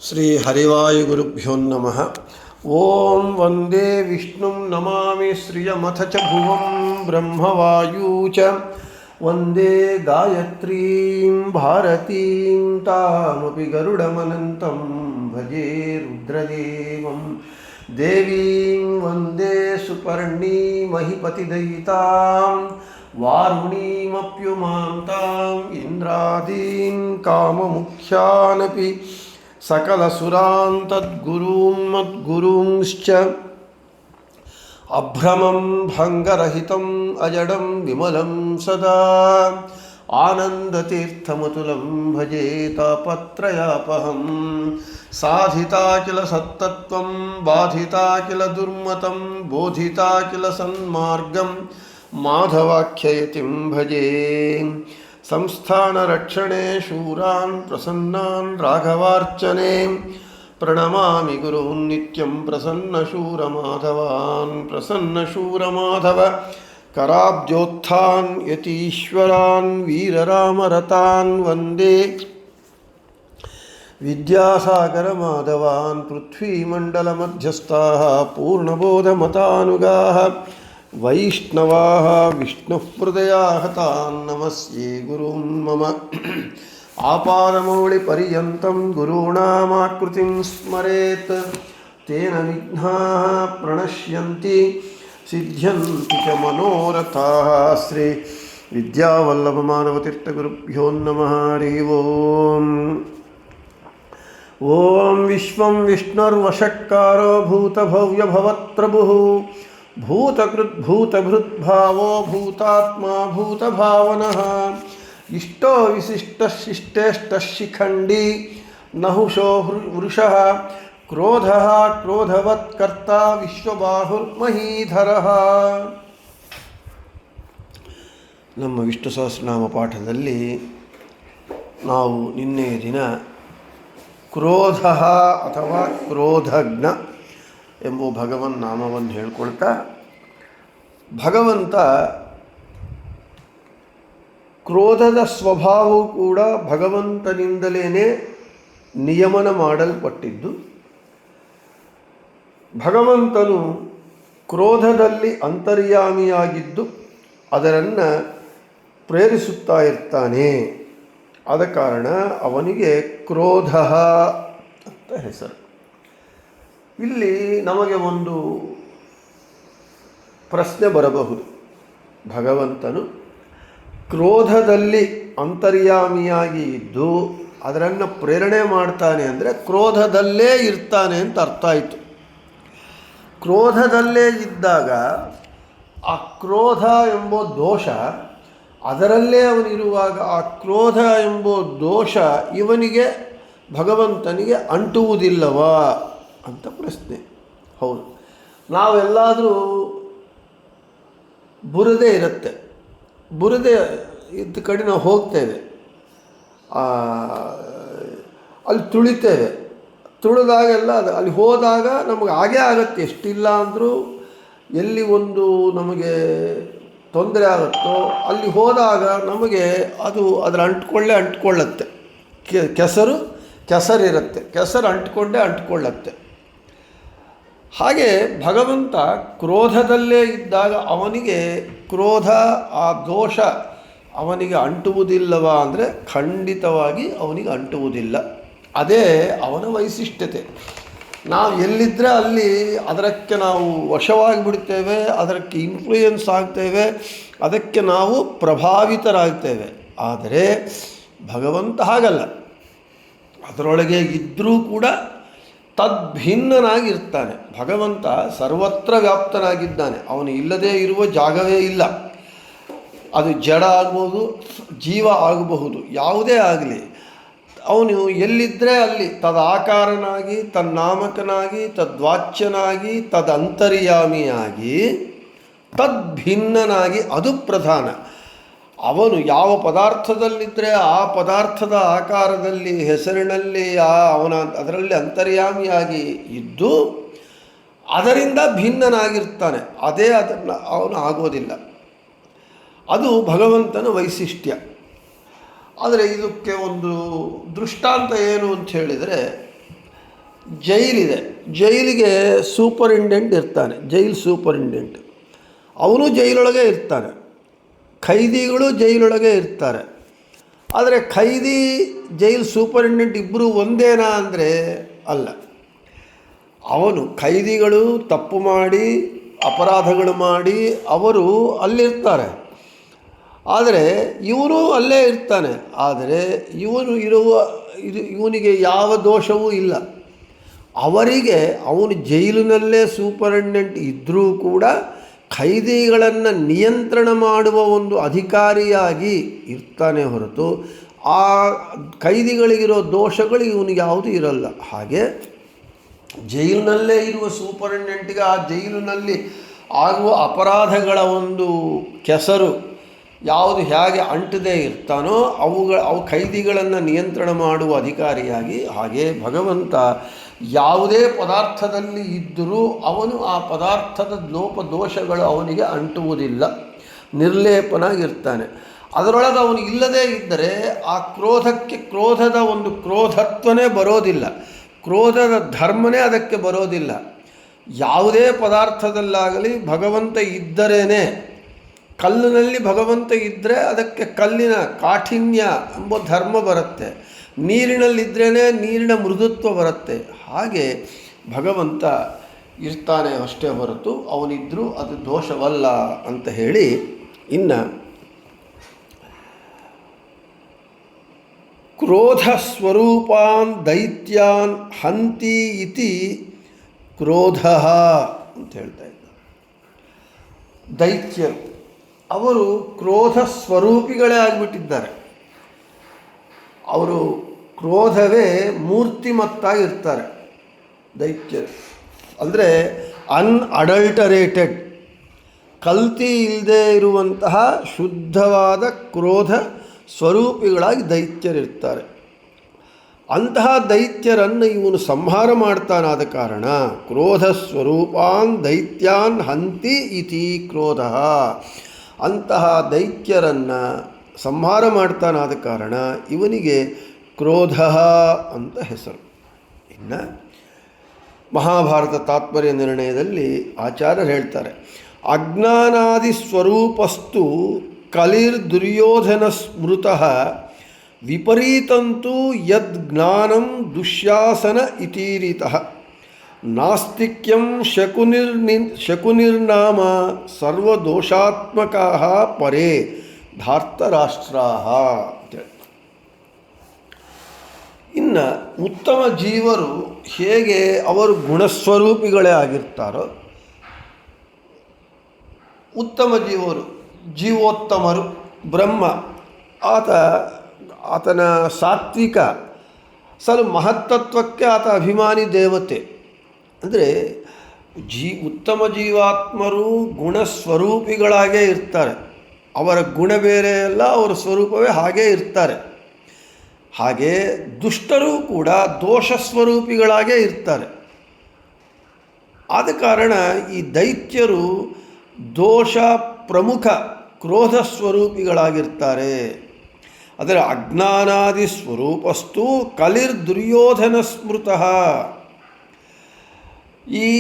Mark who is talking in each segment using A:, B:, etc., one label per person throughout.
A: ಶ್ರೀ ಹರಿವಾಯುಗುರುಭ್ಯೋ ನಮಃ. ಓಂ ವಂದೇ ವಿಷ್ಣುಂ ನಮಾಮಿ ಶ್ರಿಯಮಥ ಚ ಭುವಂ ಬ್ರಹ್ಮವಾಯೂ ಚ ವಂದೇ ಗಾಯತ್ರೀಂ ಭಾರತೀಂ ತಾಮಪಿ ಗರುಡಮನಂತಂ ಭಜೆ ರುದ್ರದೇವಂ ದೇವೀಂ ವಂದೇ ಸುಪರ್ಣೀಮಹಿಪತಿದಯಿತಾಂ ವಾರುಣೀಮಪ್ಯುಮಾಂತಾಂ ಇಂದ್ರಾದೀನ್ ಕಾಮಮುಖ್ಯಾನಪಿ ಸಕಲಸುರಾನ್ ತದ್ಗುರೂನ್ ಮದ್ಗುರೂಂಶ್ಚ ಅಭ್ರಮಂ ಭಂಗರಹಿತಂ ಅಜಡಂ ವಿಮಲಂ ಸದಾ ಆನಂದತೀರ್ಥಮತುಲಂ ಭಜೆ ತಾಪತ್ರಯಾಪಹಂ ಸಾಧಿತಾ ಕಿಲ ಸತ್ತತ್ವಂ ಬಾಧಿತಾ ಕಿಲ ದುರ್ಮತಂ ಬೋಧಿತಾ ಕಿಲ ಸನ್ಮಾರ್ಗಂ ಮಾಧವಾಖ್ಯಯತಿಂ ಭಜೆ ಸಂಸ್ಥಾನರಕ್ಷಣೆ ಶೂರಾನ್ ಪ್ರಸನ್ನಾನ್ ರಾಘವಾರ್ಚನೆ ಪ್ರಣಮಾಮಿ ಗುರುನ್ ನಿತ್ಯಂ ಪ್ರಸನ್ನಶೂರಮಾಧವಾನ್ ಪ್ರಸನ್ನಶೂರಮಾಧವ ಕರಾಬ್ಜೋತ್ಥಾನ್ ಯತೀಶ್ವರಾನ್ ವೀರರಾಮರತಾನ್ ವಂದೇ ವಿದ್ಯಾಸಾಗರಮಾಧವಾನ್ ಪೃಥ್ವೀಮಂಡಲಮಧ್ಯಸ್ಥಾಃ ಪೂರ್ಣಬೋಧಮತಾನುಗಾಃ ವೈಷ್ಣವಾಃ ವಿಷ್ಣುಹೃದಯಾಹತಾನ್ ನಮಸ್ಯೆ ಗುರುನ್ ಮಮ ಆಪಾದಮೌಳಿಪರ್ಯಂತಂ ಗುರುಣಾಮಾಕೃತಿಂ ಸ್ಮರೇತ್ ತೇನ ವಿಘ್ನಾಃ ಪ್ರಣಶ್ಯಂತಿ ಸಿದ್ಧ್ಯಂತಿ ಚ ಮನೋರಥಾಃ. ಶ್ರೀ ವಿದ್ಯಾವಲ್ಲಭಮಾನವತೀರ್ಥಗುರುಭ್ಯೋ ನಮಃ. ಹರಿ ಓಂ. ಓಂ ವಿಶ್ವಂ ವಿಷ್ಣುರ್ವಷಟ್ಕಾರೋ ಭೂತಭವ್ಯಭವತ್ಪ್ರಭುಃ ಭೂತಕೃದ್ಭೂತಭೃದ್ಭಾವೋ ಭೂತಾತ್ಮ ಭೂತಭಾವನಃ ಇಷ್ಟೋ ವಿಶಿಷ್ಟಶಿಷ್ಟೇಷ್ಟಶಿಖಂಡಿ ನಹುಷೋ ವೃಷಃ ಕ್ರೋಧಃ ಕ್ರೋಧವತ್ಕರ್ತ ವಿಶ್ವಬಾಹುರ್ಮಹೀಧರಃ. ನಮ್ಮ ವಿಷ್ಣು ಸಹಸ್ರನಾಮ ಪಾಠದಲ್ಲಿ ನಾವು ನಿನ್ನೆಯ ದಿನ ಕ್ರೋಧ ಅಥವಾ ಕ್ರೋಧಜ್ಞ ಎಂಬ ಭಗವನ್ ನಾಮವನ್ನು ಹೇಳ್ಕೊಳ್ತಾ ಭಗವಂತ ಕ್ರೋಧದ ಸ್ವಭಾವವು ಕೂಡ ಭಗವಂತನಿಂದಲೇ ನಿಯಮನ ಮಾಡಲ್ಪಟ್ಟಿದ್ದು, ಭಗವಂತನು ಕ್ರೋಧದಲ್ಲಿ ಅಂತರ್ಯಾಮಿಯಾಗಿದ್ದು ಅದನ್ನು ಪ್ರೇರಿಸುತ್ತಾ ಇರ್ತಾನೆ. ಆದ ಕಾರಣ ಅವನಿಗೆ ಕ್ರೋಧ ಅಂತ ಹೆಸರು. ಇಲ್ಲಿ ನಮಗೆ ಒಂದು ಪ್ರಶ್ನೆ ಬರಬಹುದು. ಭಗವಂತನು ಕ್ರೋಧದಲ್ಲಿ ಅಂತರ್ಯಾಮಿಯಾಗಿ ಇದ್ದು ಅದನ್ನು ಪ್ರೇರಣೆ ಮಾಡ್ತಾನೆ ಅಂದರೆ ಕ್ರೋಧದಲ್ಲೇ ಇರ್ತಾನೆ ಅಂತ ಅರ್ಥ ಆಯಿತು. ಕ್ರೋಧದಲ್ಲೇ ಇದ್ದಾಗ ಆ ಕ್ರೋಧ ಎಂಬ ದೋಷ ಅದರಲ್ಲೇ ಅವನಿರುವಾಗ ಆ ಕ್ರೋಧ ಎಂಬ ದೋಷ ಇವನಿಗೆ ಭಗವಂತನಿಗೆ ಅಂಟುವುದಿಲ್ಲವಾ ಅಂತ ಪ್ರಶ್ನೆ. ಹೌದು, ನಾವೆಲ್ಲಾದರೂ ಬುರದೆ ಇರುತ್ತೆ, ಬುರದೆ ಇದ್ದ ಕಡೆ ನಾವು ಹೋಗ್ತೇವೆ, ಅಲ್ಲಿ ತುಳಿತೇವೆ, ತುಳಿದಾಗೆಲ್ಲ ಅದು ಅಲ್ಲಿ ಹೋದಾಗ ನಮಗೆ ಹಾಗೇ ಆಗುತ್ತೆ. ಎಷ್ಟಿಲ್ಲ ಅಂದರೂ ಎಲ್ಲಿ ಒಂದು ನಮಗೆ ತೊಂದರೆ ಆಗುತ್ತೋ ಅಲ್ಲಿ ಹೋದಾಗ ನಮಗೆ ಅದು ಅದರ ಅಂಟ್ಕೊಳ್ಳುತ್ತೆ. ಕೆಸರಿರುತ್ತೆ, ಕೆಸರು ಅಂಟ್ಕೊಳ್ಳುತ್ತೆ. ಹಾಗೆ ಭಗವಂತ ಕ್ರೋಧದಲ್ಲೇ ಇದ್ದಾಗ ಅವನಿಗೆ ಕ್ರೋಧ ಆ ದೋಷ ಅವನಿಗೆ ಅಂಟುವುದಿಲ್ಲವಾ ಅಂದರೆ ಖಂಡಿತವಾಗಿ ಅವನಿಗೆ ಅಂಟುವುದಿಲ್ಲ. ಅದೇ ಅವನ ವೈಶಿಷ್ಟ್ಯತೆ. ನಾವು ಎಲ್ಲಿದ್ದರೆ ಅಲ್ಲಿ ಅದಕ್ಕೆ ನಾವು ವಶವಾಗಿ ಬಿಡ್ತೇವೆ, ಅದಕ್ಕೆ ಇನ್ಫ್ಲೂಯೆನ್ಸ್ ಆಗ್ತೇವೆ, ಅದಕ್ಕೆ ನಾವು ಪ್ರಭಾವಿತರಾಗ್ತೇವೆ. ಆದರೆ ಭಗವಂತ ಹಾಗಲ್ಲ. ಅದರೊಳಗೆ ಇದ್ದರೂ ಕೂಡ ತದ್ಭಿನ್ನನಾಗಿರ್ತಾನೆ. ಭಗವಂತ ಸರ್ವತ್ರ ವ್ಯಾಪ್ತನಾಗಿದ್ದಾನೆ. ಅವನು ಇಲ್ಲದೇ ಇರುವ ಜಾಗವೇ ಇಲ್ಲ. ಅದು ಜಡ ಆಗ್ಬೋದು, ಜೀವ ಆಗಬಹುದು, ಯಾವುದೇ ಆಗಲಿ ಅವನು ಎಲ್ಲಿದ್ದರೆ ಅಲ್ಲಿ ತದಾಕಾರನಾಗಿ, ತನ್ನಾಮಕನಾಗಿ, ತದ್ವಾಚ್ಯನಾಗಿ, ತದಂತರ್ಯಾಮಿಯಾಗಿ, ತದ್ಭಿನ್ನನಾಗಿ, ಅದು ಪ್ರಧಾನ. ಅವನು ಯಾವ ಪದಾರ್ಥದಲ್ಲಿದ್ದರೆ ಆ ಪದಾರ್ಥದ ಆಕಾರದಲ್ಲಿ, ಹೆಸರಿನಲ್ಲಿ ಅದರಲ್ಲಿ ಅಂತರ್ಯಾಮಿಯಾಗಿ ಇದ್ದು ಅದರಿಂದ ಭಿನ್ನನಾಗಿರ್ತಾನೆ. ಅದೇ ಅದನ್ನು ಅವನು ಆಗೋದಿಲ್ಲ. ಅದು ಭಗವಂತನ ವೈಶಿಷ್ಟ್ಯ. ಆದರೆ ಇದಕ್ಕೆ ಒಂದು ದೃಷ್ಟಾಂತ ಏನು ಅಂತ ಹೇಳಿದರೆ, ಜೈಲಿದೆ, ಜೈಲಿಗೆ ಸೂಪರಿಂಟೆಂಡೆಂಟ್ ಇರ್ತಾನೆ, ಜೈಲ್ ಸೂಪರಿಂಟೆಂಡೆಂಟ್. ಅವನು ಜೈಲೊಳಗೆ ಇರ್ತಾನೆ, ಖೈದಿಗಳು ಜೈಲೊಳಗೆ ಇರ್ತಾರೆ. ಆದರೆ ಖೈದಿ ಜೈಲ್ ಸೂಪರಿಂಟೆಂಡೆಂಟ್ ಇಬ್ಬರು ಒಂದೇನಾ ಅಂದರೆ ಅಲ್ಲ. ಅವನು ಖೈದಿಗಳು ತಪ್ಪು ಮಾಡಿ ಅಪರಾಧಗಳು ಮಾಡಿ ಅವರು ಅಲ್ಲಿರ್ತಾರೆ, ಆದರೆ ಇವನು ಅಲ್ಲೇ ಇರ್ತಾನೆ. ಆದರೆ ಇವನಿಗೆ ಯಾವ ದೋಷವೂ ಇಲ್ಲ. ಅವರಿಗೆ ಅವನು ಜೈಲಿನಲ್ಲೇ ಸೂಪರಿಂಟೆಂಡೆಂಟ್ ಇದ್ದರೂ ಕೂಡ ಖೈದಿಗಳನ್ನು ನಿಯಂತ್ರಣ ಮಾಡುವ ಒಂದು ಅಧಿಕಾರಿಯಾಗಿ ಇರ್ತಾನೆ ಹೊರತು ಆ ಖೈದಿಗಳಿಗಿರೋ ದೋಷಗಳು ಇವನಿಗೆ ಯಾವುದೂ ಇರಲ್ಲ. ಹಾಗೆ ಜೈಲಿನಲ್ಲೇ ಇರುವ ಸೂಪರಿಂಟೆಂಡೆಂಟ್ಗೆ ಆ ಜೈಲಿನಲ್ಲಿ ಆಗುವ ಅಪರಾಧಗಳ ಒಂದು ಕೆಸರು ಯಾವುದು ಹೇಗೆ ಅಂಟದೇ ಇರ್ತಾನೋ ಅವು ಖೈದಿಗಳನ್ನು ನಿಯಂತ್ರಣ ಮಾಡುವ ಅಧಿಕಾರಿಯಾಗಿ, ಹಾಗೆ ಭಗವಂತ ಯಾವುದೇ ಪದಾರ್ಥದಲ್ಲಿ ಇದ್ದರೂ ಅವನು ಆ ಪದಾರ್ಥದ ಲೋಪದೋಷಗಳು ಅವನಿಗೆ ಅಂಟುವುದಿಲ್ಲ, ನಿರ್ಲೇಪನಾಗಿರ್ತಾನೆ. ಅದರೊಳಗೆ ಅವನು ಇಲ್ಲದೇ ಇದ್ದರೆ ಆ ಕ್ರೋಧಕ್ಕೆ ಕ್ರೋಧದ ಒಂದು ಕ್ರೋಧತ್ವನೇ ಬರೋದಿಲ್ಲ, ಕ್ರೋಧದ ಧರ್ಮನೇ ಅದಕ್ಕೆ ಬರೋದಿಲ್ಲ. ಯಾವುದೇ ಪದಾರ್ಥದಲ್ಲಾಗಲಿ ಭಗವಂತ ಇದ್ದರೇನೆ, ಕಲ್ಲಿನಲ್ಲಿ ಭಗವಂತ ಇದ್ದರೆ ಅದಕ್ಕೆ ಕಲ್ಲಿನ ಕಾಠಿಣ್ಯ ಎಂಬ ಧರ್ಮ ಬರುತ್ತೆ, ನೀರಿನಲ್ಲಿದ್ರೇ ನೀರಿನ ಮೃದುತ್ವ ಬರುತ್ತೆ. ಹಾಗೆ ಭಗವಂತ ಇರ್ತಾನೆ ಅಷ್ಟೇ ಹೊರತು ಅವನಿದ್ದರೂ ಅದು ದೋಷವಲ್ಲ ಅಂತ ಹೇಳಿ, ಇನ್ನು ಕ್ರೋಧ ಸ್ವರೂಪಾನ್ ದೈತ್ಯಾನ್ ಹಂತಿ ಇತಿ ಕ್ರೋಧ ಅಂತ ಹೇಳ್ತಾ ಇದ್ದ. ದೈತ್ಯರು ಅವರು ಕ್ರೋಧ ಸ್ವರೂಪಿಗಳೇ ಆಗಿಬಿಟ್ಟಿದ್ದಾರೆ. ಅವರು ಕ್ರೋಧವೇ ಮೂರ್ತಿಮತ್ತಾಗಿರ್ತಾರೆ ದೈತ್ಯರು. ಅಂದರೆ ಅನ್ಅಡಲ್ಟರೇಟೆಡ್, ಕಲ್ತಿ ಇಲ್ಲದೆ ಇರುವಂತಹ ಶುದ್ಧವಾದ ಕ್ರೋಧ ಸ್ವರೂಪಿಗಳಾಗಿ ದೈತ್ಯರಿರ್ತಾರೆ. ಅಂತಹ ದೈತ್ಯರನ್ನು ಇವನು ಸಂಹಾರ ಮಾಡ್ತಾನಾದ ಕಾರಣ ಕ್ರೋಧ ಸ್ವರೂಪಾನ್ ದೈತ್ಯಾನ್ ಹಂತಿ ಇತಿ ಕ್ರೋಧ, ಅಂತಹ ದೈತ್ಯರನ್ನು ಸಂಹಾರ ಮಾಡ್ತಾನಾದ ಕಾರಣ ಇವನಿಗೆ ಕ್ರೋಧ ಅಂತ ಹೆಸರು. ಇನ್ನು ಮಹಾಭಾರತ ತಾತ್ಪರ್ಯ ನಿರ್ಣಯದಲ್ಲಿ ಆಚಾರ್ಯರು ಹೇಳ್ತಾರೆ, ಅಜ್ಞಾನಾದಿ ಸ್ವರೂಪಸ್ತು ಕಲಿರ್ದುರ್ಯೋಧನ ಸ್ಮೃತಃ ವಿಪರೀತಂತೂ ಯದ್ ಜ್ಞಾನಂ ದುಶ್ಯಾಸನ ಇತೀರಿತಃ ನಾಸ್ತಿಕ್ಯಂ ಶಕುನಿರ್ನಾಮ ಸರ್ವದೋಷಾತ್ಮಕಃ ಪರೇ ಧಾರ್ತರಾಷ್ಟ್ರಾಃ ಅಂತೇಳಿ. ಇನ್ನು ಉತ್ತಮ ಜೀವರು ಹೇಗೆ ಅವರು ಗುಣಸ್ವರೂಪಿಗಳೇ ಆಗಿರ್ತಾರೋ, ಉತ್ತಮ ಜೀವರು ಜೀವೋತ್ತಮರು ಬ್ರಹ್ಮ, ಆತನ ಸಾತ್ವಿಕ ಮಹತ್ತತ್ವಕ್ಕೆ ಆತ ಅಭಿಮಾನಿ ದೇವತೆ. ಅಂದರೆ ಉತ್ತಮ ಜೀವಾತ್ಮರು ಗುಣಸ್ವರೂಪಿಗಳಾಗೇ ಇರ್ತಾರೆ. ಅವರ ಗುಣ ಬೇರೆ ಅಲ್ಲ, ಅವರ ಸ್ವರೂಪವೇ ಹಾಗೇ ಇರ್ತಾರೆ. ಹಾಗೆ ದುಷ್ಟರೂ ಕೂಡ ದೋಷ ಸ್ವರೂಪಿಗಳಾಗೇ ಇರ್ತಾರೆ. ಆದ ಕಾರಣ ಈ ದೈತ್ಯರು ದೋಷ ಪ್ರಮುಖ ಕ್ರೋಧ ಸ್ವರೂಪಿಗಳಾಗಿರ್ತಾರೆ. ಅದರ ಅಜ್ಞಾನಾದಿ ಸ್ವರೂಪಸ್ತು ಕಲಿರ್ದುರ್ಯೋಧನ ಸ್ಮೃತಃ, ಈ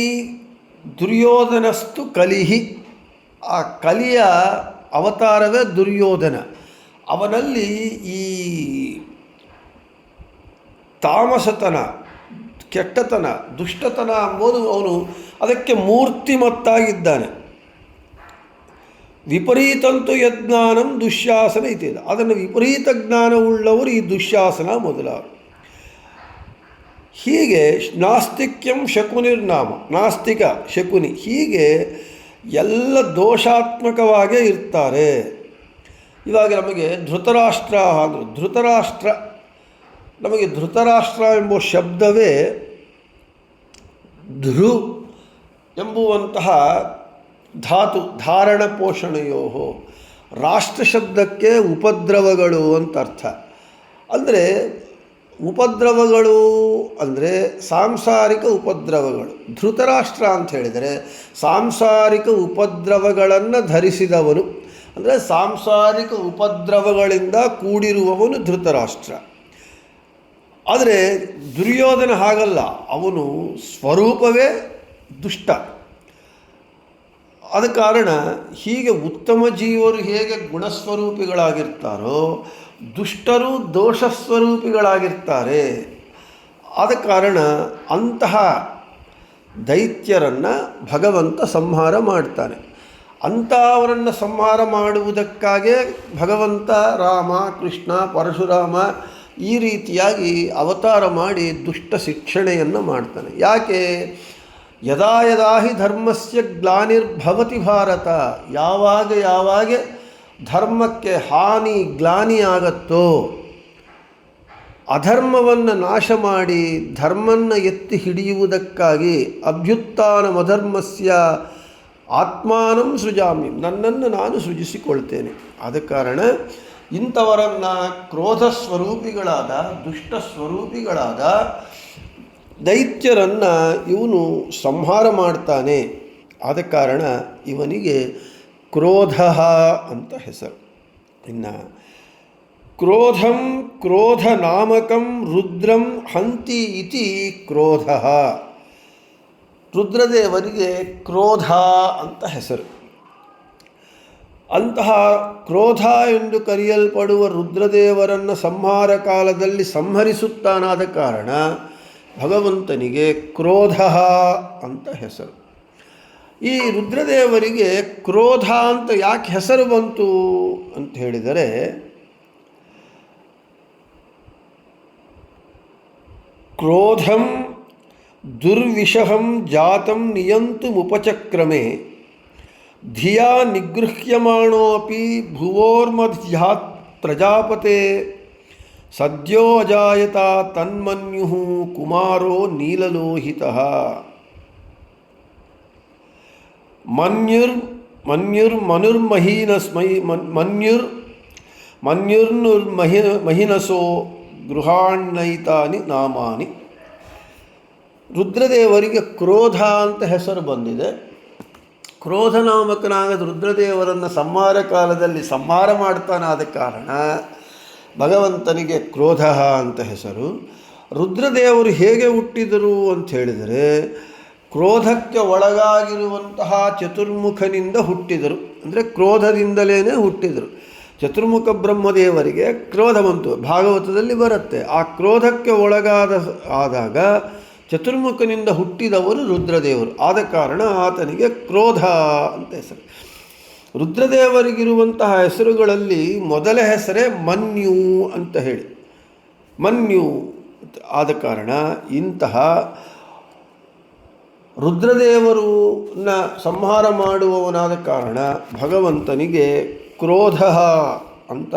A: ದುರ್ಯೋಧನಸ್ತು ಕಲಿಹಿ, ಆ ಕಲಿಯ ಅವತಾರವೇ ದುರ್ಯೋಧನ. ಅವನಲ್ಲಿ ಈ ತಾಮಸತನ, ಕೆಟ್ಟತನ, ದುಷ್ಟತನ ಎಂಬುದು ಅವನು ಅದಕ್ಕೆ ಮೂರ್ತಿಮತ್ತಾಗಿದ್ದಾನೆ. ವಿಪರೀತಂತು ಯಜ್ಞಾನಂ ದುಶ್ಯಾಸನ ಇದೆ. ಅದನ್ನು ವಿಪರೀತ ಜ್ಞಾನವುಳ್ಳವರು ಈ ದುಶ್ಯಾಸನ ಮೊದಲಾದರು. ಹೀಗೆ ನಾಸ್ತಿಕ್ಯಂ ಶಕುನಿರ್ನಾಮ, ನಾಸ್ತಿಕ ಶಕುನಿ, ಹೀಗೆ ಎಲ್ಲ ದೋಷಾತ್ಮಕವಾಗೇ ಇರ್ತಾರೆ. ಇವಾಗ ನಮಗೆ ಧೃತರಾಷ್ಟ್ರ ಅಂದರು, ನಮಗೆ ಧೃತರಾಷ್ಟ್ರ ಎಂಬ ಶಬ್ದವೇ ಧೃ ಎಂಬುವಂತಹ ಧಾತು ಧಾರಣ ಪೋಷಣೆಯೋ, ರಾಷ್ಟ್ರ ಶಬ್ದಕ್ಕೆ ಉಪದ್ರವಗಳು ಅಂತ ಅರ್ಥ. ಅಂದರೆ ಉಪದ್ರವಗಳು ಅಂದರೆ ಸಾಂಸಾರಿಕ ಉಪದ್ರವಗಳು. ಧೃತರಾಷ್ಟ್ರ ಅಂತ ಹೇಳಿದರೆ ಸಾಂಸಾರಿಕ ಉಪದ್ರವಗಳನ್ನು ಧರಿಸಿದವನು, ಅಂದರೆ ಸಾಂಸಾರಿಕ ಉಪದ್ರವಗಳಿಂದ ಕೂಡಿರುವವನು ಧೃತರಾಷ್ಟ್ರ. ಆದರೆ ದುರ್ಯೋಧನ ಹಾಗಲ್ಲ, ಅವನು ಸ್ವರೂಪವೇ ದುಷ್ಟ. ಆದ ಕಾರಣ ಹೀಗೆ ಉತ್ತಮ ಜೀವರು ಹೇಗೆ ಗುಣಸ್ವರೂಪಿಗಳಾಗಿರ್ತಾರೋ ದುಷ್ಟರು ದೋಷಸ್ವರೂಪಿಗಳಾಗಿರ್ತಾರೆ. ಆದ ಕಾರಣ ಅಂತಹ ದೈತ್ಯರನ್ನು ಭಗವಂತ ಸಂಹಾರ ಮಾಡ್ತಾನೆ. ಅಂಥವರನ್ನು ಸಂಹಾರ ಮಾಡುವುದಕ್ಕಾಗೇ ಭಗವಂತ ರಾಮ, ಕೃಷ್ಣ, ಪರಶುರಾಮ ಈ ರೀತಿಯಾಗಿ ಅವತಾರ ಮಾಡಿ ದುಷ್ಟ ಶಿಕ್ಷಣೆಯನ್ನು ಮಾಡ್ತಾನೆ. ಯಾಕೆ? ಯದಾ ಯದಾ ಹಿ ಧರ್ಮಸ್ಯ ಗ್ಲಾನಿರ್ಭವತಿ ಭಾರತ, ಯಾವಾಗ ಧರ್ಮಕ್ಕೆ ಹಾನಿ ಗ್ಲಾನಿಯಾಗತ್ತೋ, ಅಧರ್ಮವನ್ನು ನಾಶ ಮಾಡಿ ಧರ್ಮವನ್ನು ಎತ್ತಿ ಹಿಡಿಯುವುದಕ್ಕಾಗಿ ಅಭ್ಯುತ್ಥಾನಮಧರ್ಮಸ್ಯ ಆತ್ಮಾನಂ ಸೃಜಾಮಿ, ನನ್ನನ್ನು ನಾನು ಸೃಜಿಸಿಕೊಳ್ತೇನೆ. ಆದ ಕಾರಣ ಇಂಥವರನ್ನು ಕ್ರೋಧ ಸ್ವರೂಪಿಗಳಾದ ದುಷ್ಟ ಸ್ವರೂಪಿಗಳಾದ ದೈತ್ಯರನ್ನು ಇವನು ಸಂಹಾರ ಮಾಡ್ತಾನೆ. ಆದ ಕಾರಣ ಇವನಿಗೆ ಕ್ರೋಧ ಅಂತ ಹೆಸರು. ಇನ್ನು ಕ್ರೋಧಂ ಕ್ರೋಧ ನಾಮಕಂ ರುದ್ರಂ ಹಂತಿ ಇತಿ ಕ್ರೋಧ. ರುದ್ರದೇವರಿಗೆ ಕ್ರೋಧ ಅಂತ ಹೆಸರು. ಅಂತಹ ಕ್ರೋಧ ಎಂದು ಕರೆಯಲ್ಪಡುವ ರುದ್ರದೇವರನ್ನು ಸಂಹಾರ ಕಾಲದಲ್ಲಿ ಸಂಹರಿಸುತ್ತಾನಾದ ಕಾರಣ ಭಗವಂತನಿಗೆ ಕ್ರೋಧ ಅಂತ ಹೆಸರು. ಈ ರುದ್ರದೇವರಿಗೆ ಕ್ರೋಧ ಅಂತ ಯಾಕೆ ಹೆಸರು ಬಂತು ಅಂತ ಹೇಳಿದರೆ, ಕ್ರೋಧಂ ದುರ್ವಿಷಹಂ ಜಾತಂ ನಿಯಂತುಮುಪಚಕ್ರಮೆ ಧಿಯಾ ನಿಗೃಹ್ಯಮಾಣೋಪಿ ಭುವೋರ್ಮಧ್ಯಾತ್ ಪ್ರಜಾಪತೆ ಸದ್ಯೋ ಅಜಾಯತ ತನ್ಮನ್ಯು ಕುಮಾರೋ ನೀಲಲೋಹಿತಃ. ಮನ್ಯುರ್ಮಹಿನಸೋ ಗೃಹಾಣ್ಣೈತಾನಿ ನಾಮಾನಿ. ರುದ್ರದೇವರಿಗೆ ಕ್ರೋಧ ಅಂತ ಹೆಸರು ಬಂದಿದೆ. ಕ್ರೋಧ ನಾಮಕನಾದ ರುದ್ರದೇವರನ್ನು ಸಂಹಾರ ಕಾಲದಲ್ಲಿ ಸಂಹಾರ ಮಾಡ್ತಾನಾದ ಕಾರಣ ಭಗವಂತನಿಗೆ ಕ್ರೋಧ ಅಂತ ಹೆಸರು. ರುದ್ರದೇವರು ಹೇಗೆ ಹುಟ್ಟಿದರು ಅಂತ ಹೇಳಿದರೆ, ಕ್ರೋಧಕ್ಕೆ ಒಳಗಾಗಿರುವಂತಹ ಚತುರ್ಮುಖನಿಂದ ಹುಟ್ಟಿದರು. ಅಂದರೆ ಕ್ರೋಧದಿಂದಲೇ ಹುಟ್ಟಿದರು. ಚತುರ್ಮುಖ ಬ್ರಹ್ಮದೇವರಿಗೆ ಕ್ರೋಧ ಬಂತು, ಭಾಗವತದಲ್ಲಿ ಬರುತ್ತೆ. ಆ ಕ್ರೋಧಕ್ಕೆ ಆದಾಗ ಚತುರ್ಮುಖನಿಂದ ಹುಟ್ಟಿದವರು ರುದ್ರದೇವರು. ಆದ ಕಾರಣ ಆತನಿಗೆ ಕ್ರೋಧ ಅಂತ ಹೆಸರು. ರುದ್ರದೇವರಿಗಿರುವಂತಹ ಹೆಸರುಗಳಲ್ಲಿ ಮೊದಲ ಹೆಸರೇ ಮನ್ಯು ಅಂತ ಹೇಳಿ, ಮನ್ಯು. ಆದ ಕಾರಣ ಇಂತಹ ರುದ್ರದೇವರನ್ನ ಸಂಹಾರ ಮಾಡುವವನಾದ ಕಾರಣ ಭಗವಂತನಿಗೆ ಕ್ರೋಧ ಅಂತ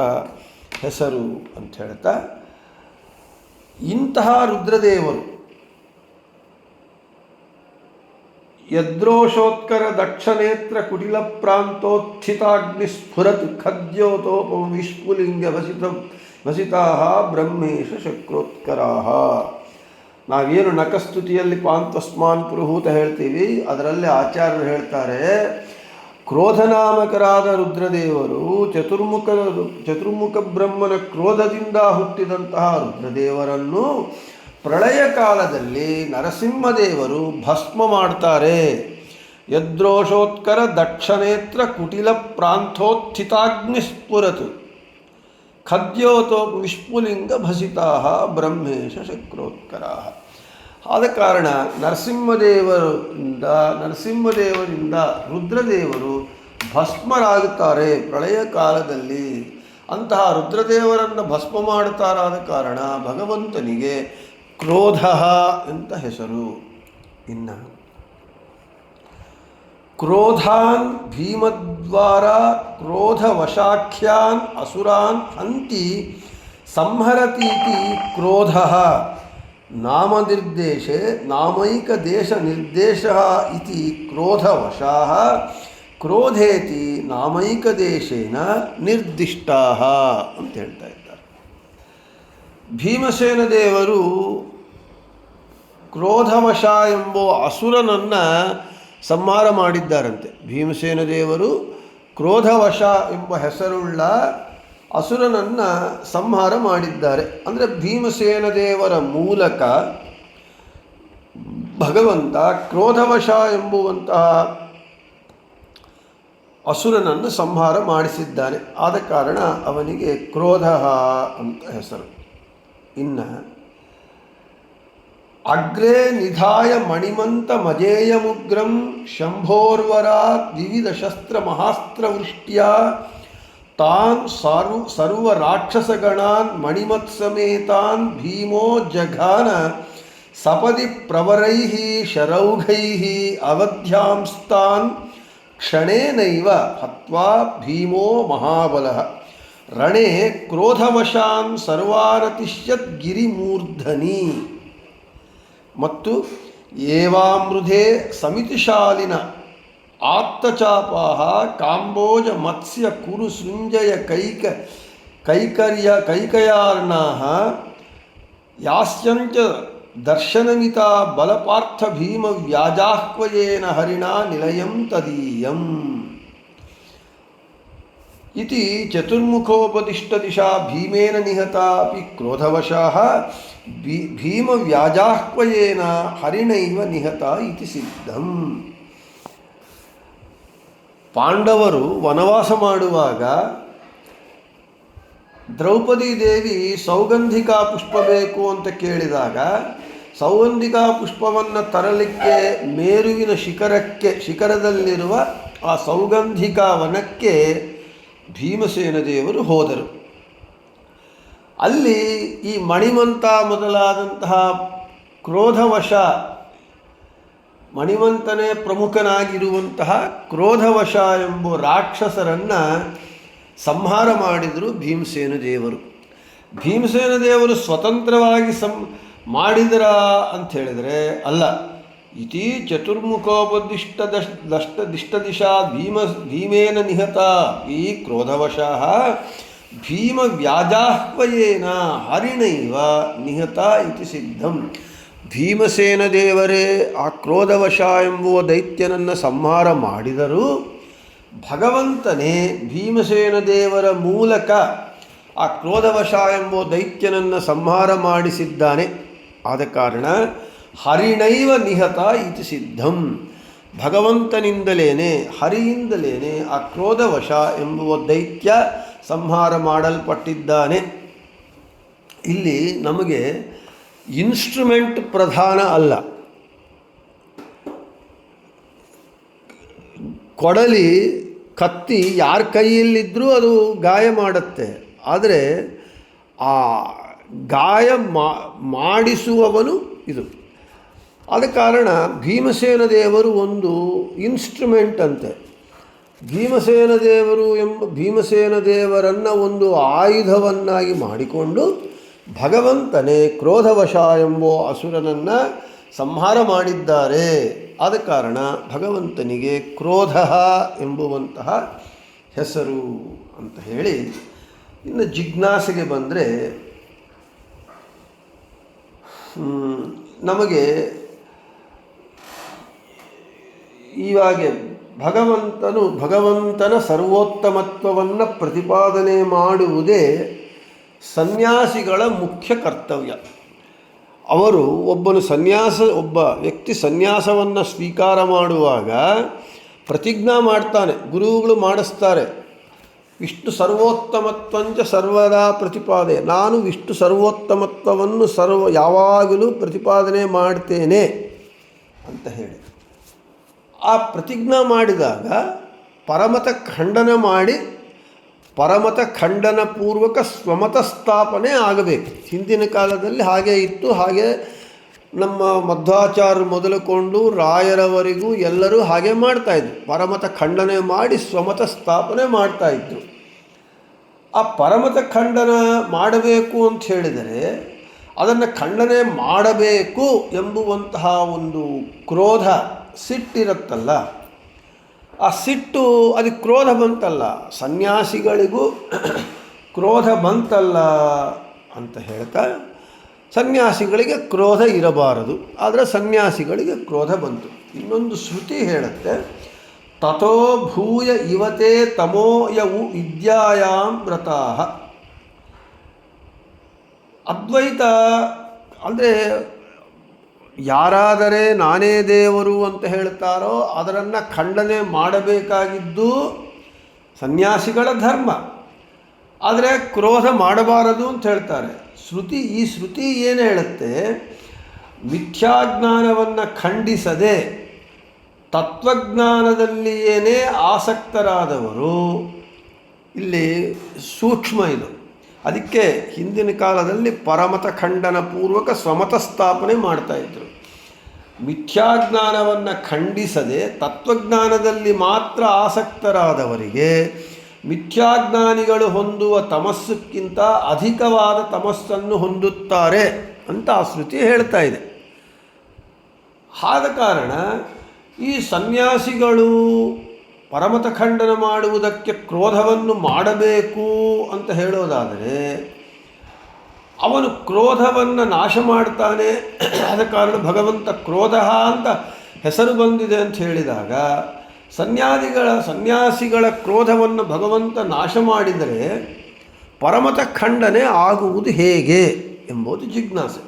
A: ಹೆಸರು ಅಂತ ಹೇಳ್ತಾ, ಇಂತಹ ರುದ್ರದೇವರು ಯದ್ರೋಷೋತ್ಕರ ದಕ್ಷನೇತ್ರ ಕುಟಿಲ ಪ್ರಾಂತೋತ್ಥಿತಾಗ್ನಿ ಸ್ಫುರತ್ ಖದ್ಯೋತೋಪಮ ವಿಷ್ಪುಲಿಂಗ ವಸಿತಾ ಬ್ರಹ್ಮೇಶ ಶಕ್ರೋತ್ಕರಾ. ನಾವೇನು ನಖಸ್ತುತಿಯಲ್ಲಿ ಪಾಂತಸ್ಮಾನ್ ಪುರುಹೂತ ಹೇಳ್ತೀವಿ, ಅದರಲ್ಲಿ ಆಚಾರ್ಯರು ಹೇಳ್ತಾರೆ, ಕ್ರೋಧನಾಮಕರಾದ ರುದ್ರದೇವರು ಚತುರ್ಮುಖ ಬ್ರಹ್ಮನ ಕ್ರೋಧದಿಂದ ಹುಟ್ಟಿದಂತಹ ರುದ್ರದೇವರನ್ನು ಪ್ರಳಯ ಕಾಲದಲ್ಲಿ ನರಸಿಂಹದೇವರು ಭಸ್ಮ ಮಾಡ್ತಾರೆ. ಯದ್ರೋಷೋತ್ಕರ ದಕ್ಷನೇತ್ರ ಕುಟಿಲ ಪ್ರಾಂತೋತ್ಥಿತಾಗ್ನಿ ಸ್ಫುರತು ಖದ್ಯೋತೋ ವಿಷ್ಪುಲಿಂಗ ಭಸಿತಾ ಬ್ರಹ್ಮೇಶ ಶಕ್ರೋತ್ಕರಾ. ಆದ ಕಾರಣ ನರಸಿಂಹದೇವರಿಂದ ರುದ್ರದೇವರು ಭಸ್ಮರಾಗುತ್ತಾರೆ ಪ್ರಳಯ ಕಾಲದಲ್ಲಿ. ಅಂತಹ ರುದ್ರದೇವರನ್ನು ಭಸ್ಮ ಮಾಡುತ್ತಾರಾದ ಕಾರಣ ಭಗವಂತನಿಗೆ ಕ್ರೋಧ ಅಂತ ಹೆಸರು. ಇನ್ನು ಕ್ರೋಧಾನ್ ಭೀಮದ್ವಾರ ಕ್ರೋಧವಶಾಖ್ಯಾನ್ ಅಸುರಾನ್ ಹಂತಿ ಸಂಹರತೀತಿ ಕ್ರೋಧ ನಾಮನಿರ್ದೇಶೆ ನಾಮೈಕ ದೇಶ ನಿರ್ದೇಶ ಇತಿ ಕ್ರೋಧವಶಾಃ ಕ್ರೋಧೇತಿ ನಾಮೈಕ ದೇಶೇನ ನಿರ್ದಿಷ್ಟಾಃ ಅಂತ ಹೇಳ್ತಾ ಇದ್ದಾರೆ. ಭೀಮಸೇನ ದೇವರು ಕ್ರೋಧವಶ ಎಂಬ ಅಸುರನನ್ನು ಸಂಹಾರ ಮಾಡಿದ್ದಾರಂತೆ. ಭೀಮಸೇನ ದೇವರು ಕ್ರೋಧವಶ ಎಂಬ ಹೆಸರುಳ್ಳ ಅಸುರನನ್ನು ಸಂಹಾರ ಮಾಡಿದ್ದಾರೆ. ಅಂದರೆ ಭೀಮಸೇನ ದೇವರ ಮೂಲಕ ಭಗವಂತ ಕ್ರೋಧವಶ ಎಂಬುವಂತಹ ಅಸುರನನ್ನು ಸಂಹಾರ ಮಾಡಿಸಿದ್ದಾನೆ. ಆದ ಕಾರಣ ಅವನಿಗೆ ಕ್ರೋಧ ಅಂತ ಹೆಸರು. ಇನ್ನು ಅಗ್ರೇ ನಿಧಾಯ ಮಣಿಮಂತ ಮಜೇಯಮುಗ್ರಂ ಶಂಭೋರ್ವರಾತ್ ವಿವಿಧ ಶಸ್ತ್ರ ಮಹಾಸ್ತ್ರವೃಷ್ಟ್ಯ ತಾನ್ ಸರ್ವ ರಾಕ್ಷಸಗಣಾನ್ ಮಣಿಮತ್ಸಮೇತಾನ್ ಭೀಮೋ ಜಘಾನ ಸಪದಿ ಪ್ರವರೈಃ ಶರೌಘೈಃ ಅವಧ್ಯಾಂಸ್ತಾನ್ ಕ್ಷಣೇನೈವ ಹತ್ವಾ ಭೀಮೋ ಮಹಾಬಲಃ ರಣೇ ಕ್ರೋಧವಶಾನ್ ಸರ್ವಾನತಿಷ್ಯತ್ ಗಿರಿಮೂರ್ಧನಿ. ಮತ್ತು ಏವಾಮೃಧೇ ಸಮಿತಿಶಾಲಿನ ಆತ್ತಚಾಪಾಹ ಕಾಂಬೋಜ ಮತ್ಸ್ಯ ಕುರು ಸೃಂಜಯ ಕೈಕಯಾರ್ಣಾಃ ಯಾಸ್ಯಂಚ ದರ್ಶನಮಿತಾ ಬಲಪಾರ್ಥ ಭೀಮ ವ್ಯಾಜಾಹ್ವಯೇನ ಹರಿಣಾ ನಿಲಯಂ ತದೀಯಂ ಇತಿ ಚತುರ್ಮುಖೋಪದಿಷ್ಟದಿಶಾ ಭೀಮೇನ ನಿಹತಾ ಅಪಿ ಕ್ರೋಧವಶಾಃ ಭೀಮ ವ್ಯಾಜಾಹ್ವಯೇನ ಹರಿಣೈವ ನಿಹತಾ ಇತಿ ಸಿದ್ಧಂ. ಪಾಂಡವರು ವನವಾಸ ಮಾಡುವಾಗ ದ್ರೌಪದಿ ದೇವಿ ಸೌಗಂಧಿಕಾ ಪುಷ್ಪ ಬೇಕು ಅಂತ ಕೇಳಿದಾಗ ಸೌಗಂಧಿಕಾ ಪುಷ್ಪವನ್ನು ತರಲಿಕ್ಕೆ ಮೇರುವಿನ ಶಿಖರದಲ್ಲಿರುವ ಆ ಸೌಗಂಧಿಕಾ ವನಕ್ಕೆ ಭೀಮಸೇನ ದೇವರು ಹೋದರು. ಅಲ್ಲಿ ಈ ಮಣಿಮಂತ ಮೊದಲಾದಂತಹ ಕ್ರೋಧವಶ, ಮಣಿಮಂತನೇ ಪ್ರಮುಖನಾಗಿರುವಂತಹ ಕ್ರೋಧವಶ ಎಂಬ ರಾಕ್ಷಸರನ್ನು ಸಂಹಾರ ಮಾಡಿದರು ಭೀಮಸೇನ ದೇವರು. ಭೀಮಸೇನ ದೇವರು ಸ್ವತಂತ್ರವಾಗಿ ಮಾಡಿದರ ಅಂತ ಹೇಳಿದರೆ ಅಲ್ಲ. ಇತಿ ಚತುರ್ಮುಖೋಪದಿಷ್ಟದಿಷ್ಟದಿಶಾ ಭೀಮೇನ ನಿಹತ ಈ ಕ್ರೋಧವಶಃ ಭೀಮ ವ್ಯಾಜಾಹ್ವಯೇನ ಹರಿಣೈವ ನಿಹತ ಇತಿ ಸಿದ್ಧಂ. ಭೀಮಸೇನ ದೇವರೇ ಆ ಕ್ರೋಧವಶ ಎಂಬುವ ದೈತ್ಯನನ್ನು ಸಂಹಾರ ಮಾಡಿದರೂ ಭಗವಂತನೇ ಭೀಮಸೇನ ದೇವರ ಮೂಲಕ ಆ ಕ್ರೋಧವಶ ಎಂಬುವ ದೈತ್ಯನನ್ನು ಸಂಹಾರ ಮಾಡಿಸಿದ್ದಾನೆ. ಆದ ಕಾರಣ ಹರಿಣೈವ ನಿಹತ ಇತಿ ಸಿದ್ಧಂ. ಭಗವಂತನಿಂದಲೇ ಹರಿಯಿಂದಲೇ ಆ ಕ್ರೋಧವಶ ಎಂಬುವ ದೈತ್ಯ ಸಂಹಾರ ಮಾಡಲ್ಪಟ್ಟಿದ್ದಾನೆ. ಇಲ್ಲಿ ನಮಗೆ ಇನ್ಸ್ಟ್ರುಮೆಂಟ್ ಪ್ರಧಾನ ಅಲ್ಲ. ಕೊಡಲಿ ಕತ್ತಿ ಯಾರ ಕೈಯಲ್ಲಿದ್ದರೂ ಅದು ಗಾಯ ಮಾಡುತ್ತೆ. ಆದರೆ ಆ ಗಾಯ ಮಾಡಿಸುವವನು ಇದು. ಆದ ಕಾರಣ ಭೀಮಸೇನ ದೇವರು ಒಂದು ಇನ್ಸ್ಟ್ರುಮೆಂಟ್ ಅಂತೆ. ಭೀಮಸೇನ ದೇವರನ್ನು ಒಂದು ಆಯುಧವನ್ನಾಗಿ ಮಾಡಿಕೊಂಡು ಭಗವಂತನೇ ಕ್ರೋಧವಶ ಎಂಬ ಅಸುರನನ್ನು ಸಂಹಾರ ಮಾಡಿದ್ದಾರೆ. ಆದ ಕಾರಣ ಭಗವಂತನಿಗೆ ಕ್ರೋಧ ಎಂಬುವಂತಹ ಹೆಸರು ಅಂತ ಹೇಳಿ. ಇನ್ನು ಜಿಜ್ಞಾಸೆಗೆ ಬಂದರೆ ನಮಗೆ ಇವಾಗ ಭಗವಂತನ ಸರ್ವೋತ್ತಮತ್ವವನ್ನು ಪ್ರತಿಪಾದನೆ ಮಾಡುವುದೇ ಸನ್ಯಾಸಿಗಳ ಮುಖ್ಯ ಕರ್ತವ್ಯ. ಒಬ್ಬ ವ್ಯಕ್ತಿ ಸನ್ಯಾಸವನ್ನು ಸ್ವೀಕಾರ ಮಾಡುವಾಗ ಪ್ರತಿಜ್ಞಾ ಮಾಡ್ತಾನೆ, ಗುರುಗಳು ಮಾಡಿಸ್ತಾರೆ. ವಿಷ್ಣು ಸರ್ವೋತ್ತಮತ್ವಂಚ ಸರ್ವದಾ ಪ್ರತಿಪಾದೆ, ನಾನು ವಿಷ್ಣು ಸರ್ವೋತ್ತಮತ್ವವನ್ನು ಯಾವಾಗಲೂ ಪ್ರತಿಪಾದನೆ ಮಾಡ್ತೇನೆ ಅಂತ ಹೇಳಿ ಆ ಪ್ರತಿಜ್ಞಾ ಮಾಡಿದಾಗ ಪರಮತ ಖಂಡನ ಮಾಡಿ ಪರಮತ ಖಂಡನ ಪೂರ್ವಕ ಸ್ವಮತ ಸ್ಥಾಪನೆ ಆಗಬೇಕು. ಹಿಂದಿನ ಕಾಲದಲ್ಲಿ ಹಾಗೆ ಇತ್ತು. ಹಾಗೆ ನಮ್ಮ ಮಧ್ವಾಚಾರ್ಯರು ಮೊದಲುಕೊಂಡು ರಾಯರವರೆಗೂ ಎಲ್ಲರೂ ಹಾಗೆ ಮಾಡ್ತಾಯಿದ್ರು. ಪರಮತ ಖಂಡನೆ ಮಾಡಿ ಸ್ವಮತ ಸ್ಥಾಪನೆ ಮಾಡ್ತಾಯಿದ್ರು. ಆ ಪರಮತ ಖಂಡನ ಮಾಡಬೇಕು ಅಂತ ಹೇಳಿದರೆ ಅದನ್ನು ಖಂಡನೆ ಮಾಡಬೇಕು ಎಂಬುವಂತಹ ಒಂದು ಕ್ರೋಧ, ಸಿಟ್ಟಿರುತ್ತಲ್ಲ, ಆ ಸಿಟ್ಟು ಅದಕ್ಕೆ ಕ್ರೋಧ ಬಂತಲ್ಲ, ಸನ್ಯಾಸಿಗಳಿಗೂ ಕ್ರೋಧ ಬಂತಲ್ಲ ಅಂತ ಹೇಳ್ತಾ ಸನ್ಯಾಸಿಗಳಿಗೆ ಕ್ರೋಧ ಇರಬಾರದು. ಆದರೆ ಸನ್ಯಾಸಿಗಳಿಗೆ ಕ್ರೋಧ ಬಂತು. ಇನ್ನೊಂದು ಶ್ರುತಿ ಹೇಳುತ್ತೆ, ತಥೋ ಭೂಯ ಇವತೆ ತಮೋ ಯವು ವಿದ್ಯಾಯಾಂ ವ್ರತಾಃ. ಅದ್ವೈತ ಅಂದರೆ ಯಾರಾದರೆ ನಾನೇ ದೇವರು ಅಂತ ಹೇಳ್ತಾರೋ ಅದನ್ನು ಖಂಡನೆ ಮಾಡಬೇಕಾಗಿದ್ದು ಸನ್ಯಾಸಿಗಳ ಧರ್ಮ. ಆದರೆ ಕ್ರೋಧ ಮಾಡಬಾರದು ಅಂತ ಹೇಳ್ತಾರೆ. ಈ ಶ್ರುತಿ ಏನು ಹೇಳುತ್ತೆ, ಮಿಥ್ಯಾಜ್ಞಾನವನ್ನು ಖಂಡಿಸದೆ ತತ್ವಜ್ಞಾನದಲ್ಲಿಯೇ ಆಸಕ್ತರಾದವರು, ಇಲ್ಲಿ ಸೂಕ್ಷ್ಮ ಇದು. ಅದಕ್ಕೆ ಹಿಂದಿನ ಕಾಲದಲ್ಲಿ ಪರಮತ ಖಂಡನ ಪೂರ್ವಕ ಸ್ವಮತ ಸ್ಥಾಪನೆ ಮಾಡ್ತಾಯಿದ್ರು. ಮಿಥ್ಯಾಜ್ಞಾನವನ್ನು ಖಂಡಿಸದೆ ತತ್ವಜ್ಞಾನದಲ್ಲಿ ಮಾತ್ರ ಆಸಕ್ತರಾದವರಿಗೆ ಮಿಥ್ಯಾಜ್ಞಾನಿಗಳು ಹೊಂದುವ ತಮಸ್ಸಕ್ಕಿಂತ ಅಧಿಕವಾದ ತಮಸ್ಸನ್ನು ಹೊಂದುತ್ತಾರೆ ಅಂತ ಆ ಶ್ರುತಿ ಹೇಳ್ತಾ ಇದೆ. ಆದ ಕಾರಣ ಈ ಸನ್ಯಾಸಿಗಳು ಪರಮತ ಖಂಡನ ಮಾಡುವುದಕ್ಕೆ ಕ್ರೋಧವನ್ನು ಮಾಡಬೇಕು ಅಂತ ಹೇಳೋದಾದರೆ ಅವನು ಕ್ರೋಧವನ್ನು ನಾಶ ಮಾಡ್ತಾನೆ. ಆದ ಕಾರಣ ಭಗವಂತ ಕ್ರೋಧ ಅಂತ ಹೆಸರು ಬಂದಿದೆ ಅಂತ ಹೇಳಿದಾಗ ಸನ್ಯಾಸಿಗಳ ಕ್ರೋಧವನ್ನು ಭಗವಂತ ನಾಶ ಮಾಡಿದರೆ ಪರಮತ ಖಂಡನೆ ಆಗುವುದು ಹೇಗೆ ಎಂಬುದು ಜಿಜ್ಞಾಸೆ.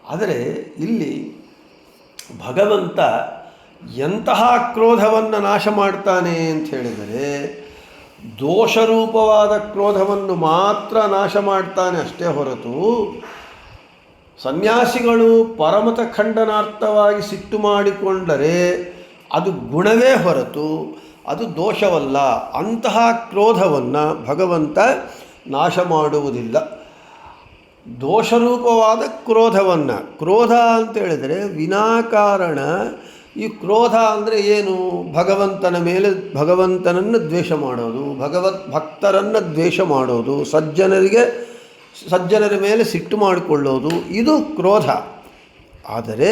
A: ಆದರೆ ಇಲ್ಲಿ ಭಗವಂತ ಎಂತಹ ಕ್ರೋಧವನ್ನು ನಾಶ ಮಾಡ್ತಾನೆ ಅಂತ ಹೇಳಿದರೆ ದೋಷರೂಪವಾದ ಕ್ರೋಧವನ್ನು ಮಾತ್ರ ನಾಶ ಮಾಡ್ತಾನೆ ಅಷ್ಟೇ ಹೊರತು ಸನ್ಯಾಸಿಗಳು ಪರಮತ ಖಂಡನಾರ್ಥವಾಗಿ ಸಿಟ್ಟು ಮಾಡಿಕೊಂಡರೆ ಅದು ಗುಣವೇ ಹೊರತು ಅದು ದೋಷವಲ್ಲ. ಅಂತಹ ಕ್ರೋಧವನ್ನು ಭಗವಂತ ನಾಶ ಮಾಡುವುದಿಲ್ಲ. ದೋಷರೂಪವಾದ ಕ್ರೋಧ ಅಂತ ಹೇಳಿದರೆ ವಿನಾಕಾರಣ ಈ ಕ್ರೋಧ ಅಂದರೆ ಏನು? ಭಗವಂತನನ್ನು ದ್ವೇಷ ಮಾಡೋದು, ಭಕ್ತರನ್ನು ದ್ವೇಷ ಮಾಡೋದು, ಸಜ್ಜನರ ಮೇಲೆ ಸಿಟ್ಟು ಮಾಡಿಕೊಳ್ಳೋದು, ಇದು ಕ್ರೋಧ. ಆದರೆ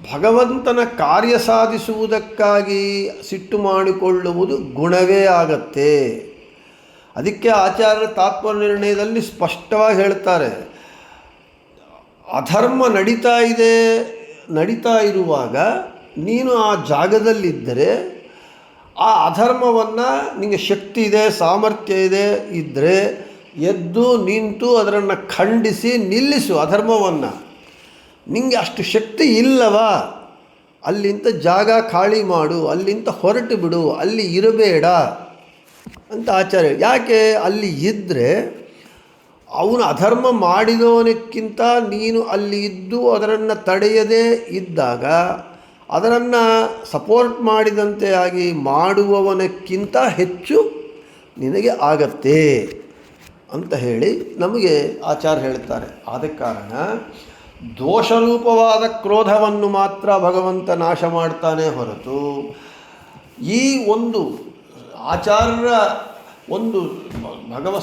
A: ಭಗವಂತನ ಕಾರ್ಯ ಸಾಧಿಸುವುದಕ್ಕಾಗಿ ಸಿಟ್ಟು ಮಾಡಿಕೊಳ್ಳುವುದು ಗುಣವೇ ಆಗತ್ತೆ. ಅದಕ್ಕೆ ಆಚಾರ್ಯರ ತಾತ್ಪರ್ಯ ನಿರ್ಣಯದಲ್ಲಿ ಸ್ಪಷ್ಟವಾಗಿ ಹೇಳ್ತಾರೆ, ಅಧರ್ಮ ನಡೀತಾ ಇರುವಾಗ ನೀನು ಆ ಜಾಗದಲ್ಲಿದ್ದರೆ ಆ ಅಧರ್ಮವನ್ನು ನಿಮಗೆ ಶಕ್ತಿ ಇದೆ, ಸಾಮರ್ಥ್ಯ ಇದ್ದರೆ ಎದ್ದು ನಿಂತು ಅದನ್ನು ಖಂಡಿಸಿ ನಿಲ್ಲಿಸು. ಅಧರ್ಮವನ್ನು ನಿಮಗೆ ಅಷ್ಟು ಶಕ್ತಿ ಇಲ್ಲವಾ, ಅಲ್ಲಿಂದ ಜಾಗ ಖಾಲಿ ಮಾಡು, ಅಲ್ಲಿಂದ ಹೊರಟು ಬಿಡು, ಅಲ್ಲಿ ಇರಬೇಡ ಅಂತ ಆಚಾರ್ಯ. ಯಾಕೆ? ಅಲ್ಲಿ ಇದ್ದರೆ ಅವನು ಅಧರ್ಮ ಮಾಡಿದವನಕ್ಕಿಂತ ನೀನು ಅಲ್ಲಿ ಇದ್ದು ಅದನ್ನು ತಡೆಯದೇ ಇದ್ದಾಗ ಅದನ್ನು ಸಪೋರ್ಟ್ ಮಾಡಿದಂತೆ ಆಗಿ ಮಾಡುವವನಕ್ಕಿಂತ ಹೆಚ್ಚು ನಿನಗೆ ಆಗತ್ತೆ ಅಂತ ಹೇಳಿ ನಮಗೆ ಆಚಾರ್ಯ ಹೇಳ್ತಾರೆ. ಆದ ಕಾರಣ ದೋಷರೂಪವಾದ ಕ್ರೋಧವನ್ನು ಮಾತ್ರ ಭಗವಂತ ನಾಶ ಮಾಡ್ತಾನೆ ಹೊರತು ಈ ಒಂದು ಆಚಾರ್ಯರ ಒಂದು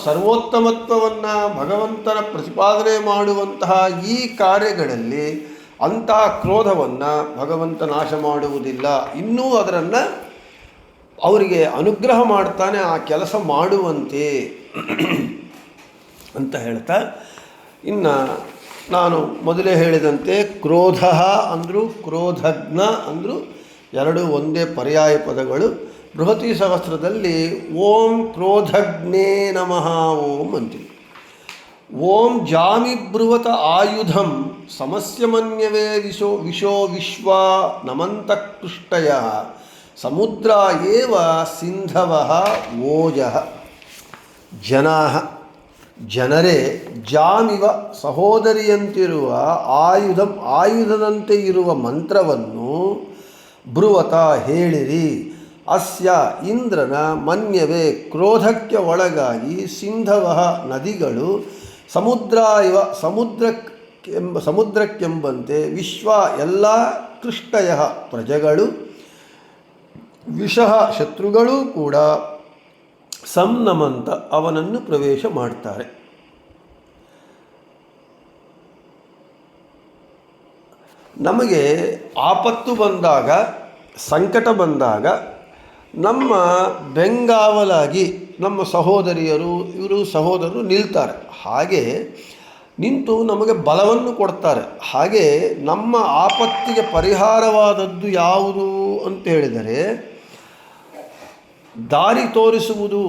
A: ಸರ್ವೋತ್ತಮತ್ವವನ್ನು ಭಗವಂತನ ಪ್ರತಿಪಾದನೆ ಮಾಡುವಂತಹ ಈ ಕಾರ್ಯಗಳಲ್ಲಿ ಅಂತಹ ಕ್ರೋಧವನ್ನು ಭಗವಂತ ನಾಶ ಮಾಡುವುದಿಲ್ಲ. ಇನ್ನೂ ಅದನ್ನು ಅವರಿಗೆ ಅನುಗ್ರಹ ಮಾಡ್ತಾನೆ ಆ ಕೆಲಸ ಮಾಡುವಂತೆ ಅಂತ ಹೇಳ್ತಾ, ಇನ್ನು ನಾನು ಮೊದಲೇ ಹೇಳಿದಂತೆ ಕ್ರೋಧ ಅಂದರೂ ಕ್ರೋಧಜ್ಞ ಅಂದರೂ ಎರಡು ಒಂದೇ ಪರ್ಯಾಯ ಪದಗಳು. ಬೃಹತಿ ಸಹಸ್ರದಲ್ಲಿ ಓಂ ಕ್ರೋಧಜ್ಞೇ ನಮಃ ಓಂ ಅಂತೀವಿ. ಓಂ ಜಾಮಿ ಬ್ರುವತ ಆಯುಧಂ ಸಮಸ್ಯಮನ್ಯವೇ ವಿಶೋ ವಿಶ್ವ ನಮಂತಕೃಷ್ಟಯ ಸಮುದ್ರ ಏವ ಸಿಂಧವಃ ಓಜಃ. ಜನರೇ ಜಾಮಿವ ಸಹೋದರಿಯಂತಿರುವ ಆಯುಧದಂತೆ ಇರುವ ಮಂತ್ರವನ್ನು ಬ್ರುವತ ಹೇಳಿರಿ. ಅಸ್ಯ ಇಂದ್ರನ ಮನ್ಯವೇ ಕ್ರೋಧಕ್ಕೆ ಒಳಗಾಗಿ ಸಿಂಧವಃ ನದಿಗಳು ಸಮುದ್ರ ಇವ ಸಮುದ್ರಕ್ಕೆಂಬಂತೆ ವಿಶ್ವ ಎಲ್ಲ ಕೃಷ್ಟಯ ಪ್ರಜೆಗಳು ವಿಷಃ ಶತ್ರುಗಳೂ ಕೂಡ ಸಂನಮಂತ ಅವನನ್ನು ಪ್ರವೇಶ ಮಾಡ್ತಾರೆ. ನಮಗೆ ಆಪತ್ತು ಬಂದಾಗ, ಸಂಕಟ ಬಂದಾಗ ನಮ್ಮ ಬೆಂಗಾವಲಾಗಿ ನಮ್ಮ ಸಹೋದರರು ನಿಲ್ತಾರೆ. ಹಾಗೆ ನಿಂತು ನಮಗೆ ಬಲವನ್ನು ಕೊಡ್ತಾರೆ. ಹಾಗೆ ನಮ್ಮ ಆಪತ್ತಿಗೆ ಪರಿಹಾರವಾದದ್ದು ಯಾವುದು ಅಂತ ಹೇಳಿದರೆ ದಾರಿ ತೋರಿಸುವುದು,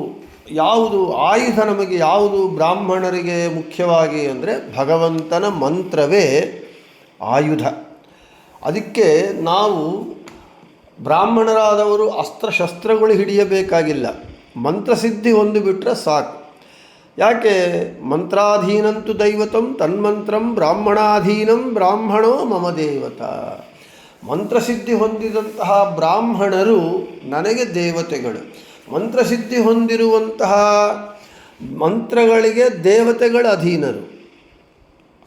A: ಯಾವುದು ಆಯುಧ ನಮಗೆ ಯಾವುದು ಬ್ರಾಹ್ಮಣರಿಗೆ ಮುಖ್ಯವಾಗಿ ಅಂದರೆ ಭಗವಂತನ ಮಂತ್ರವೇ ಆಯುಧ. ಅದಕ್ಕೆ ನಾವು ಬ್ರಾಹ್ಮಣರಾದವರು ಅಸ್ತ್ರಶಸ್ತ್ರಗಳು ಹಿಡಿಯಬೇಕಾಗಿಲ್ಲ, ಮಂತ್ರಸಿದ್ಧಿ ಹೊಂದಿಬಿಟ್ರೆ ಸಾಕು. ಯಾಕೆ? ಮಂತ್ರಾಧೀನಂತು ದೈವತಂ ತನ್ಮಂತ್ರಂ ಬ್ರಾಹ್ಮಣಾಧೀನಂ ಬ್ರಾಹ್ಮಣೋ ಮಮ ದೇವತ. ಮಂತ್ರಸಿದ್ಧಿ ಹೊಂದಿದಂತಹ ಬ್ರಾಹ್ಮಣರು ನನಗೆ ದೇವತೆಗಳು. ಮಂತ್ರಸಿದ್ಧಿ ಹೊಂದಿರುವಂತಹ ಮಂತ್ರಗಳಿಗೆ ದೇವತೆಗಳ ಅಧೀನರು.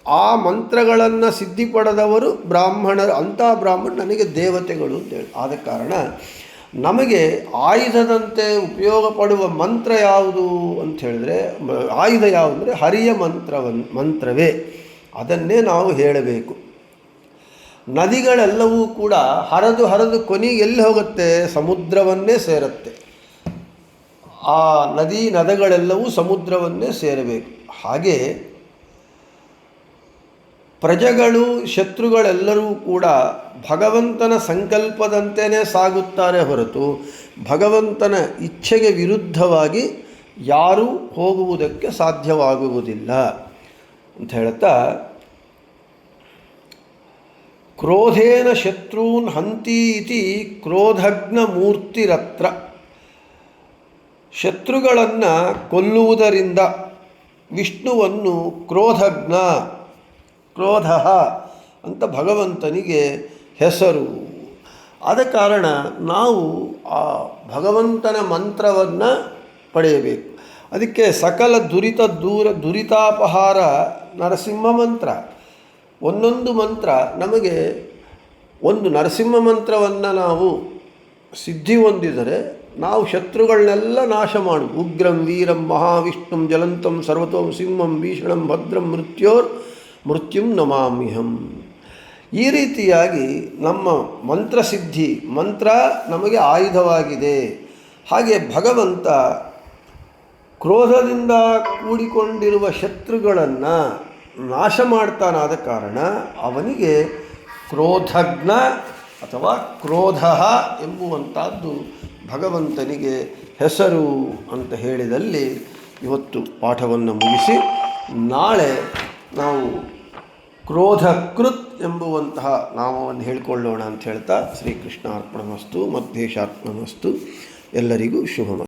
A: ಆ ಮಂತ್ರಗಳನ್ನು ಸಿದ್ಧಿ ಪಡೆದವರು ಬ್ರಾಹ್ಮಣರು, ಅಂಥ ಬ್ರಾಹ್ಮಣ ನನಗೆ ದೇವತೆಗಳು ಅಂತೇಳಿ. ಆದ ಕಾರಣ ನಮಗೆ ಆಯುಧದಂತೆ ಉಪಯೋಗ ಪಡುವ ಮಂತ್ರ ಯಾವುದು ಅಂತ ಹೇಳಿದ್ರೆ, ಆಯುಧ ಯಾವುದು ಅಂದರೆ ಹರಿಯ ಮಂತ್ರವೇ. ಅದನ್ನೇ ನಾವು ಹೇಳಬೇಕು. ನದಿಗಳೆಲ್ಲವೂ ಕೂಡ ಹರಿದು ಕೊನೆಗೆ ಎಲ್ಲಿ ಹೋಗುತ್ತೆ? ಸಮುದ್ರವನ್ನೇ ಸೇರುತ್ತೆ. ಆ ನದಿಗಳೆಲ್ಲವೂ ಸಮುದ್ರವನ್ನೇ ಸೇರಬೇಕು. ಹಾಗೆ ಪ್ರಜೆಗಳು, ಶತ್ರುಗಳೆಲ್ಲರೂ ಕೂಡ ಭಗವಂತನ ಸಂಕಲ್ಪದಂತೆಯೇ ಸಾಗುತ್ತಾರೆ ಹೊರತು ಭಗವಂತನ ಇಚ್ಛೆಗೆ ವಿರುದ್ಧವಾಗಿ ಯಾರೂ ಹೋಗುವುದಕ್ಕೆ ಸಾಧ್ಯವಾಗುವುದಿಲ್ಲ ಅಂತ ಹೇಳ್ತಾ, ಕ್ರೋಧೇನ ಶತ್ರುನ್ ಹಂತಿ ಇತಿ ಕ್ರೋಧಜ್ಞ ಮೂರ್ತಿರತ್ರ. ಶತ್ರುಗಳನ್ನು ಕೊಲ್ಲುವುದರಿಂದ ವಿಷ್ಣುವನ್ನು ಕ್ರೋಧಜ್ಞ, ಕ್ರೋಧ ಅಂತ ಭಗವಂತನಿಗೆ ಹೆಸರು. ಆದ ಕಾರಣ ನಾವು ಆ ಭಗವಂತನ ಮಂತ್ರವನ್ನು ಪಡೆಯಬೇಕು. ಅದಕ್ಕೆ ಸಕಲ ದುರಿತಾಪಹಾರ ನರಸಿಂಹ ಮಂತ್ರ. ಒಂದೊಂದು ಮಂತ್ರ ನಮಗೆ, ಒಂದು ನರಸಿಂಹ ಮಂತ್ರವನ್ನು ನಾವು ಸಿದ್ಧಿ ಹೊಂದಿದರೆ ನಾವು ಶತ್ರುಗಳನ್ನೆಲ್ಲ ನಾಶ ಮಾಡುವುದು. ಉಗ್ರಂ ವೀರಂ ಮಹಾವಿಷ್ಣುಂ ಜಲಂತಂ ಸರ್ವತೋಂ ಸಿಂಹಂ ಭೀಷಣಂ ಭದ್ರಂ ಮೃತ್ಯುಂ ನಮಾಮ್ಯಹಂ. ಈ ರೀತಿಯಾಗಿ ನಮ್ಮ ಮಂತ್ರಸಿದ್ಧಿ, ಮಂತ್ರ ನಮಗೆ ಆಯುಧವಾಗಿದೆ. ಹಾಗೆ ಭಗವಂತ ಕ್ರೋಧದಿಂದ ಕೂಡಿಕೊಂಡಿರುವ ಶತ್ರುಗಳನ್ನು ನಾಶ ಮಾಡ್ತಾನಾದ ಕಾರಣ ಅವನಿಗೆ ಕ್ರೋಧಜ್ಞ ಅಥವಾ ಕ್ರೋಧ ಎಂಬುವಂಥದ್ದು ಭಗವಂತನಿಗೆ ಹೆಸರು ಅಂತ ಹೇಳಿದಲ್ಲಿ ಇವತ್ತು ಪಾಠವನ್ನು ಮುಗಿಸಿ ನಾಳೆ ನಾವು ಕ್ರೋಧಕೃತ್ ಎಂಬುವಂತಹ ನಾಮವನ್ನು ಹೇಳಿಕೊಳ್ಳೋಣ ಅಂತ ಹೇಳ್ತಾ, ಶ್ರೀಕೃಷ್ಣಾರ್ಪಣಮಸ್ತು, ಮಧ್ವೇಶಾರ್ಪಣಮಸ್ತು. ಎಲ್ಲರಿಗೂ ಶುಭ.